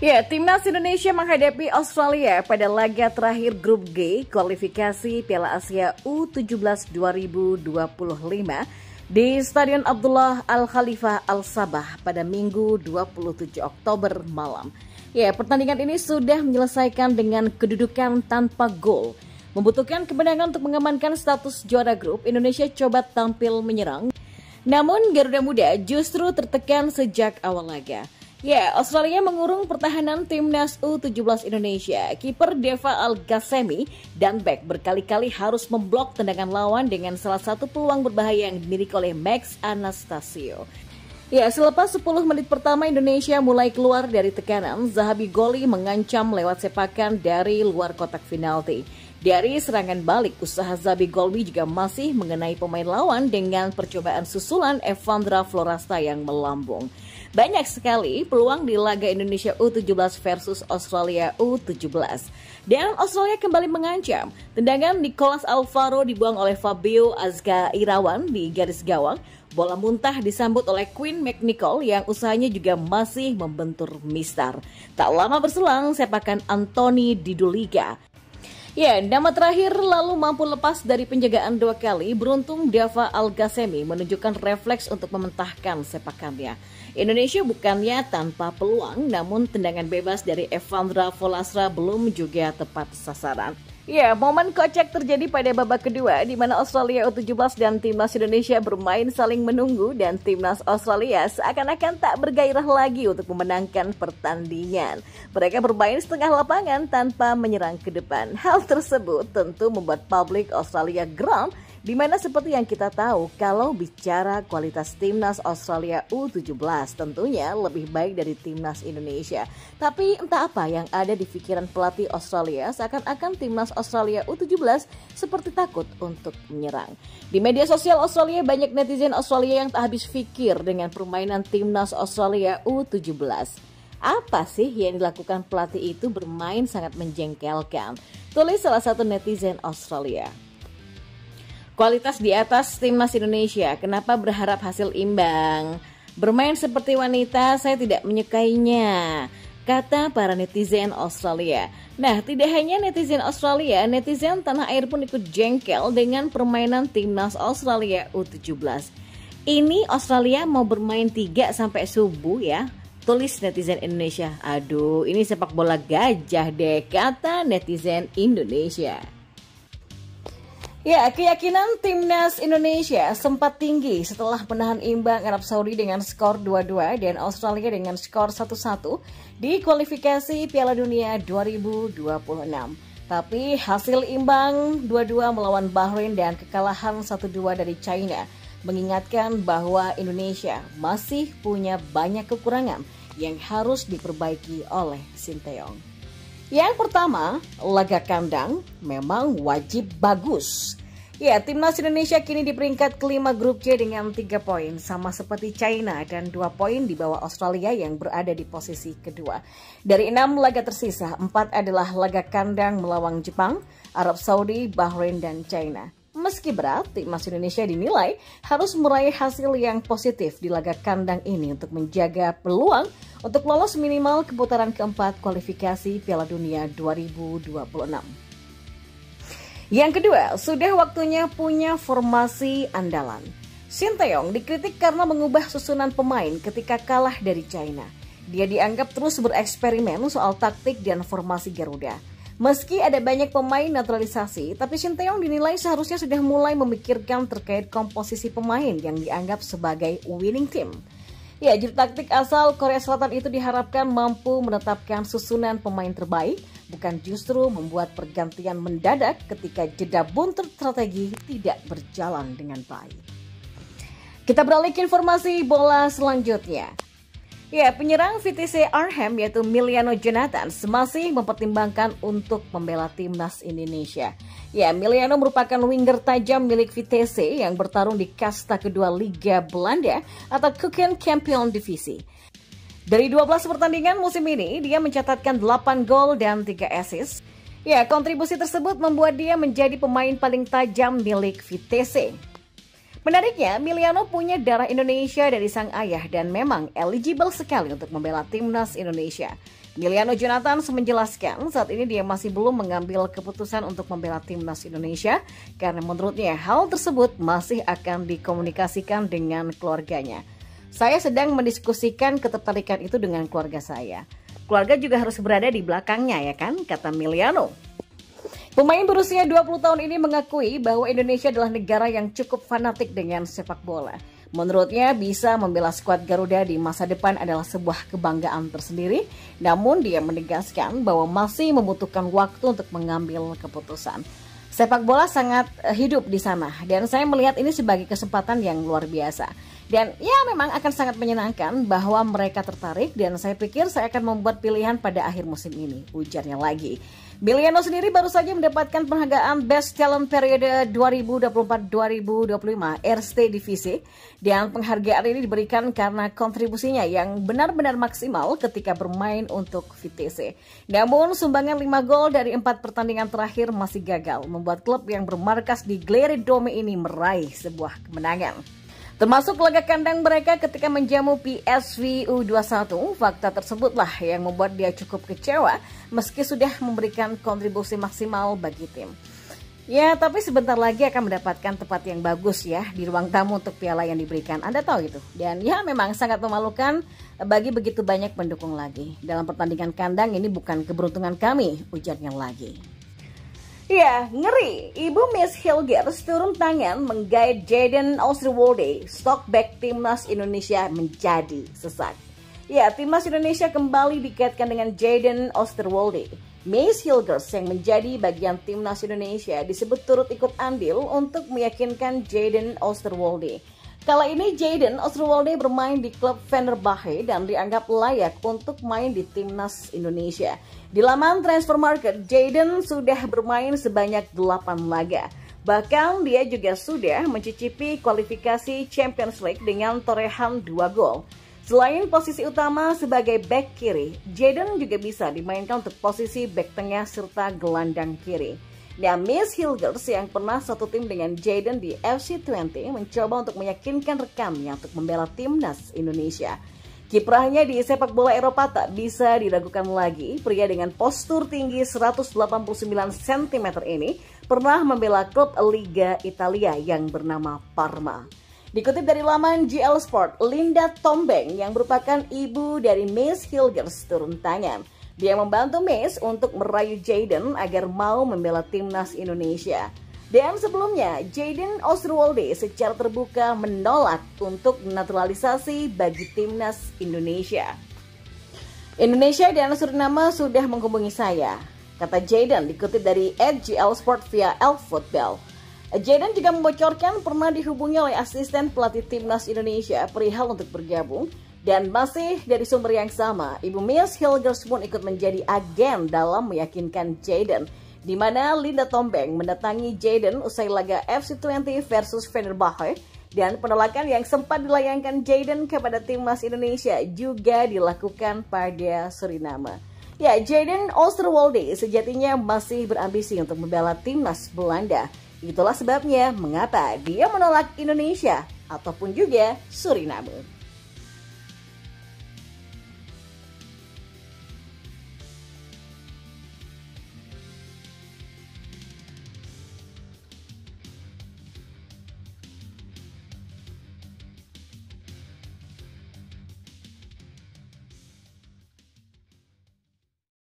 Ya, Timnas Indonesia menghadapi Australia pada laga terakhir Grup G kualifikasi Piala Asia U17 2025 di Stadion Abdullah Al-Khalifah Al-Sabah pada Minggu 27 Oktober malam. Ya, pertandingan ini sudah menyelesaikan dengan kedudukan tanpa gol. Membutuhkan kemenangan untuk mengamankan status juara grup, Indonesia coba tampil menyerang. Namun Garuda Muda justru tertekan sejak awal laga. Ya, Australia mengurung pertahanan Timnas U17 Indonesia. Kiper Deva Al-Ghassemi dan bek berkali-kali harus memblok tendangan lawan dengan salah satu peluang berbahaya yang dimiliki oleh Max Anastasio. Ya, selepas 10 menit pertama Indonesia mulai keluar dari tekanan, Zahabi Goli mengancam lewat sepakan dari luar kotak penalti. Dari serangan balik, usaha Zahabi Goli juga masih mengenai pemain lawan dengan percobaan susulan Evandra Florasta yang melambung. Banyak sekali peluang di laga Indonesia U17 versus Australia U17. Dan Australia kembali mengancam. Tendangan Nicholas Alvaro dibuang oleh Fabio Azca Irawan di garis gawang. Bola muntah disambut oleh Quinn McNichol yang usahanya juga masih membentur mistar. Tak lama berselang, sepakan Anthony Diduliga. Ya, nama terakhir lalu mampu lepas dari penjagaan 2 kali. Beruntung Deva Al-Ghassemi menunjukkan refleks untuk mementahkan sepakannya. Indonesia bukannya tanpa peluang, namun tendangan bebas dari Evandra Florasta belum juga tepat sasaran. Ya, momen kocak terjadi pada babak kedua di mana Australia U17 dan Timnas Indonesia bermain saling menunggu dan Timnas Australia seakan-akan tak bergairah lagi untuk memenangkan pertandingan. Mereka bermain setengah lapangan tanpa menyerang ke depan. Hal tersebut tentu membuat publik Australia geram, di mana seperti yang kita tahu, kalau bicara kualitas Timnas Australia U17 tentunya lebih baik dari Timnas Indonesia. Tapi entah apa yang ada di pikiran pelatih Australia, seakan-akan Timnas Australia U17 seperti takut untuk menyerang. Di media sosial Australia, banyak netizen Australia yang tak habis pikir dengan permainan Timnas Australia U17. Apa sih yang dilakukan pelatih itu bermain sangat menjengkelkan? Tulis salah satu netizen Australia. Kualitas di atas Timnas Indonesia, kenapa berharap hasil imbang? Bermain seperti wanita, saya tidak menyukainya, kata para netizen Australia. Nah, tidak hanya netizen Australia, netizen tanah air pun ikut jengkel dengan permainan Timnas Australia U17. Ini Australia mau bermain 3 sampai subuh ya? Tulis netizen Indonesia. Aduh, ini sepak bola gajah deh, kata netizen Indonesia. Ya, keyakinan Timnas Indonesia sempat tinggi setelah menahan imbang Arab Saudi dengan skor 2-2 dan Australia dengan skor 1-1 di kualifikasi Piala Dunia 2026. Tapi hasil imbang 2-2 melawan Bahrain dan kekalahan 1-2 dari China mengingatkan bahwa Indonesia masih punya banyak kekurangan yang harus diperbaiki oleh Sinteyong. Yang pertama, laga kandang memang wajib bagus. Ya, Timnas Indonesia kini di peringkat kelima grup C dengan 3 poin, sama seperti China dan 2 poin di bawah Australia yang berada di posisi kedua. Dari 6 laga tersisa, 4 adalah laga kandang melawan Jepang, Arab Saudi, Bahrain, dan China. Meski berat, Timnas Indonesia dinilai harus meraih hasil yang positif di laga kandang ini untuk menjaga peluang untuk lolos minimal ke putaran keempat kualifikasi Piala Dunia 2026. Yang kedua, sudah waktunya punya formasi andalan. Sinteyong dikritik karena mengubah susunan pemain ketika kalah dari China. Dia dianggap terus bereksperimen soal taktik dan formasi Garuda. Meski ada banyak pemain naturalisasi, tapi Sinteyong dinilai seharusnya sudah mulai memikirkan terkait komposisi pemain yang dianggap sebagai winning team. Ya, juru taktik asal Korea Selatan itu diharapkan mampu menetapkan susunan pemain terbaik, bukan justru membuat pergantian mendadak ketika jeda buntut strategi tidak berjalan dengan baik. Kita beralih ke informasi bola selanjutnya. Ya, penyerang VTC Arnhem yaitu Miliano Jonathan masih mempertimbangkan untuk membela Timnas Indonesia. Ya, Miliano merupakan winger tajam milik VTC yang bertarung di kasta kedua Liga Belanda atau Keukenkampioen Divisi. Dari 12 pertandingan musim ini, dia mencatatkan 8 gol dan 3 assist. Ya, kontribusi tersebut membuat dia menjadi pemain paling tajam milik VTC. Menariknya, Miliano punya darah Indonesia dari sang ayah dan memang eligible sekali untuk membela Timnas Indonesia. Emiliano Jonathan menjelaskan saat ini dia masih belum mengambil keputusan untuk membela timnas Indonesia karena menurutnya hal tersebut masih akan dikomunikasikan dengan keluarganya. Saya sedang mendiskusikan ketertarikan itu dengan keluarga saya. Keluarga juga harus berada di belakangnya ya kan, kata Emiliano. Pemain berusia 20 tahun ini mengakui bahwa Indonesia adalah negara yang cukup fanatik dengan sepak bola. Menurutnya bisa membela skuad Garuda di masa depan adalah sebuah kebanggaan tersendiri, namun dia menegaskan bahwa masih membutuhkan waktu untuk mengambil keputusan. Sepak bola sangat hidup di sana dan saya melihat ini sebagai kesempatan yang luar biasa. Dan ya memang akan sangat menyenangkan bahwa mereka tertarik dan saya pikir saya akan membuat pilihan pada akhir musim ini, ujarnya lagi. Emiliano sendiri baru saja mendapatkan penghargaan Best Talent periode 2024-2025 RST Divisi dan penghargaan ini diberikan karena kontribusinya yang benar-benar maksimal ketika bermain untuk VTC. Namun sumbangan 5 gol dari 4 pertandingan terakhir masih gagal membuat klub yang bermarkas di Glere Dome ini meraih sebuah kemenangan. Termasuk laga kandang mereka ketika menjamu PSV U21, fakta tersebutlah yang membuat dia cukup kecewa meski sudah memberikan kontribusi maksimal bagi tim. Ya, tapi sebentar lagi akan mendapatkan tempat yang bagus ya di ruang tamu untuk piala yang diberikan. Anda tahu itu. Dan ya memang sangat memalukan bagi begitu banyak pendukung lagi. Dalam pertandingan kandang ini bukan keberuntungan kami, ujarnya lagi. Ya, ngeri. Ibu Miss Hilgers turun tangan menggait Jayden Osterwolde, stok back timnas Indonesia menjadi sesak. Ya, timnas Indonesia kembali dikaitkan dengan Jayden Osterwolde. Miss Hilgers yang menjadi bagian timnas Indonesia disebut turut ikut andil untuk meyakinkan Jayden Osterwolde. Kala ini Jayden Osterwolde bermain di klub Fenerbahce dan dianggap layak untuk main di timnas Indonesia. Di laman transfer market, Jayden sudah bermain sebanyak 8 laga. Bahkan dia juga sudah mencicipi kualifikasi Champions League dengan torehan 2 gol. Selain posisi utama sebagai back kiri, Jayden juga bisa dimainkan untuk posisi back tengah serta gelandang kiri. Dan Miss Hilgers yang pernah satu tim dengan Jayden di FC20 mencoba untuk meyakinkan rekannya untuk membela timnas Indonesia. Kiprahnya di sepak bola Eropa tak bisa diragukan lagi. Pria dengan postur tinggi 189 cm ini pernah membela klub Liga Italia yang bernama Parma. Dikutip dari laman GL Sport, Linda Tombeng yang merupakan ibu dari Miss Hilgers turun tangan. Dia membantu Miss untuk merayu Jayden agar mau membela timnas Indonesia. Dan sebelumnya, Jayden Osterwolde secara terbuka menolak untuk naturalisasi bagi timnas Indonesia. Indonesia dan Suriname sudah menghubungi saya, kata Jayden dikutip dari @GL Sport via Elffootball. Jayden juga membocorkan pernah dihubungi oleh asisten pelatih timnas Indonesia perihal untuk bergabung. Dan masih dari sumber yang sama, Ibu Miss Hilgers pun ikut menjadi agen dalam meyakinkan Jayden, di mana Linda Tombeng mendatangi Jayden usai laga FC20 versus Fenerbahce, dan penolakan yang sempat dilayangkan Jayden kepada timnas Indonesia juga dilakukan pada Suriname. Ya, Jayden Osterwolde sejatinya masih berambisi untuk membela timnas Belanda. Itulah sebabnya mengapa dia menolak Indonesia ataupun juga Suriname.